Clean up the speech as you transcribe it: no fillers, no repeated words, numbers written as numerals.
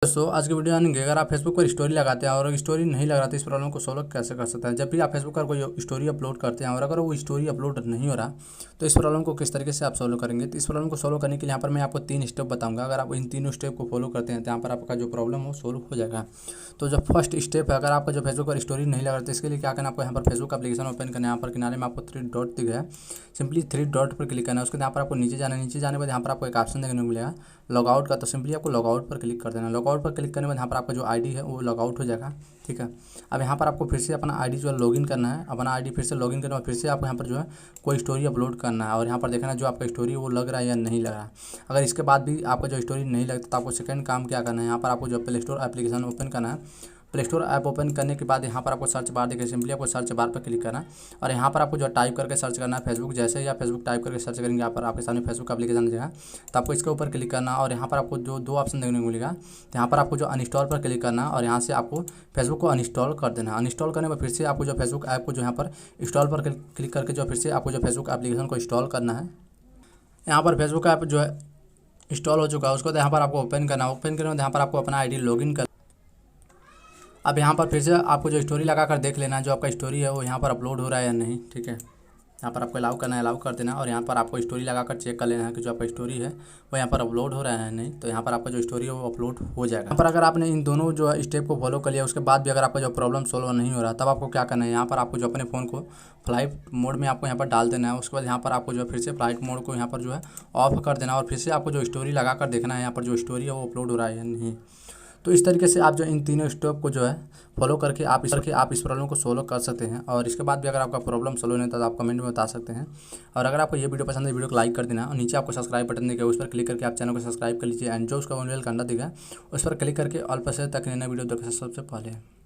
दोस्तों आज की वीडियो जानेंगे, अगर आप फेसबुक पर स्टोरी लगाते हैं और स्टोरी नहीं लग रहा तो इस प्रॉब्लम को सोल्व कैसे कर सकते हैं। जब भी आप फेसबुक पर कोई स्टोरी अपलोड करते हैं और अगर वो स्टोरी अपलोड नहीं हो रहा तो इस प्रॉब्लम को किस तरीके से आप सोल्व करेंगे। तो इस प्रॉब्लम को सोल्व करने के लिए यहाँ पर मैं आपको 3 स्टेप बताऊंगा। अगर आप इन तीनों स्टेप को फॉलो करते हैं तो यहाँ पर आपका जो प्रॉब्लम हो सोल्व हो जाएगा। तो जो फर्स्ट स्टेप है, अगर आपका जो फेसबुक पर स्टोरी नहीं लग रहा तो इसके लिए क्या करना, आपको यहाँ पर फेसबुक एप्लीकेशन ओपन करना है। यहाँ पर किनारे में आपको 3 डॉट दिख रहा है, सिंपली 3 डॉट पर क्लिक करना है। उसके यहाँ पर आपको नीचे जाना है। नीचे जाने के बाद यहाँ पर आपको एक ऑप्शन देखने को मिलेगा लॉगआउट का, तो सिंपली आपको लॉगआउट पर क्लिक कर देना। लॉगआउट पर क्लिक करने के बाद यहाँ पर आपका जो आईडी है वो लॉगआउट हो जाएगा। ठीक है, अब यहाँ पर आपको फिर से अपना आईडी जो है लॉगिन करना है। अपना आईडी फिर से लॉगिन करना है, फिर से आपको यहाँ पर जो है कोई स्टोरी अपलोड करना है और यहाँ पर देखना है जो आपका स्टोरी है वो लग रहा है या नहीं लग रहा है। अगर इसके बाद भी आपका जो स्टोरी नहीं लगता तो आपको सेकंड काम क्या करना है, यहाँ पर आपको जो प्ले स्टोर एप्लीकेशन ओपन करना है। प्ले स्टोर ऐप ओपन करने के बाद यहाँ पर आपको सर्च बार दिखे, सिंपली आपको सर्च बार पर क्लिक करना है और यहाँ पर आपको जो टाइप करके सर्च करना है फेसबुक। जैसे ही आप फेसबुक टाइप करके सर्च करेंगे यहाँ पर आपके सामने फेसबुक एप्लीकेशन आ जाएगा, तो आपको इसके ऊपर क्लिक करना और यहाँ पर आपको जो 2 ऑप्शन देखने को मिलेगा, तो यहाँ पर आपको जो अनइंस्टॉल पर क्लिक करना और यहाँ से आपको फेसबुक को अनइंस्टॉल कर देना। अनइंस्टॉल करने पर फिर से आपको जो फेसबुक ऐप को जो यहाँ पर इंस्टॉल पर क्लिक करके जो फिर से आपको जो फेसबुक एप्लीकेशन को इंस्टॉल करना है। यहाँ पर फेसबुक ऐप जो है इंस्टॉल हो चुका है, उसको यहाँ पर आपको ओपन करना। ओपन करने के बाद यहाँ पर आपको अपना आईडी लॉगिन कर। अब यहाँ पर फिर से आपको जो स्टोरी लगा कर देख लेना है जो आपका स्टोरी है वो यहाँ पर अपलोड हो रहा है या नहीं। ठीक है, यहाँ पर आपको अलाउ करना है, अलाउ कर देना और यहाँ पर आपको स्टोरी लगा कर चेक कर लेना है कि जो आपका स्टोरी है वो यहाँ पर अपलोड हो रहा है या नहीं। तो यहाँ पर आपका जो स्टोरी है वो अपलोड हो जाएगा। यहाँ पर अगर आपने इन दोनों जो है स्टेप को फॉलो कर लिया उसके बाद भी अगर आपका जो प्रॉब्लम सोल्व नहीं हो रहा तब आपको क्या करना है, यहाँ पर आपको जो अपने फ़ोन को फ्लाइट मोड में आपको यहाँ पर डाल देना है। उसके बाद यहाँ पर आपको जो है फिर से फ्लाइट मोड को यहाँ पर जो है ऑफ कर देना और फिर से आपको जो स्टोरी लगा कर देखना है यहाँ पर जो स्टोरी है वो अपलोड हो रहा है या नहीं। तो इस तरीके से आप जो इन तीनों स्टेप को जो है फॉलो करके आप इस प्रॉब्लम को सोल्व कर सकते हैं। और इसके बाद भी अगर आपका प्रॉब्लम सोल्व नहीं होता तो आप कमेंट में बता सकते हैं। और अगर आपको ये वीडियो पसंद है वीडियो को लाइक कर देना और नीचे आपको सब्सक्राइब बटन दिखेगा उस पर क्लिक करके आप चैनल को सब्सक्राइब कर लीजिए एंड जो उसका बेल का घंटा दिखा उस पर क्लिक करके ऑल पर से तक नया वीडियो देखने सबसे पहले।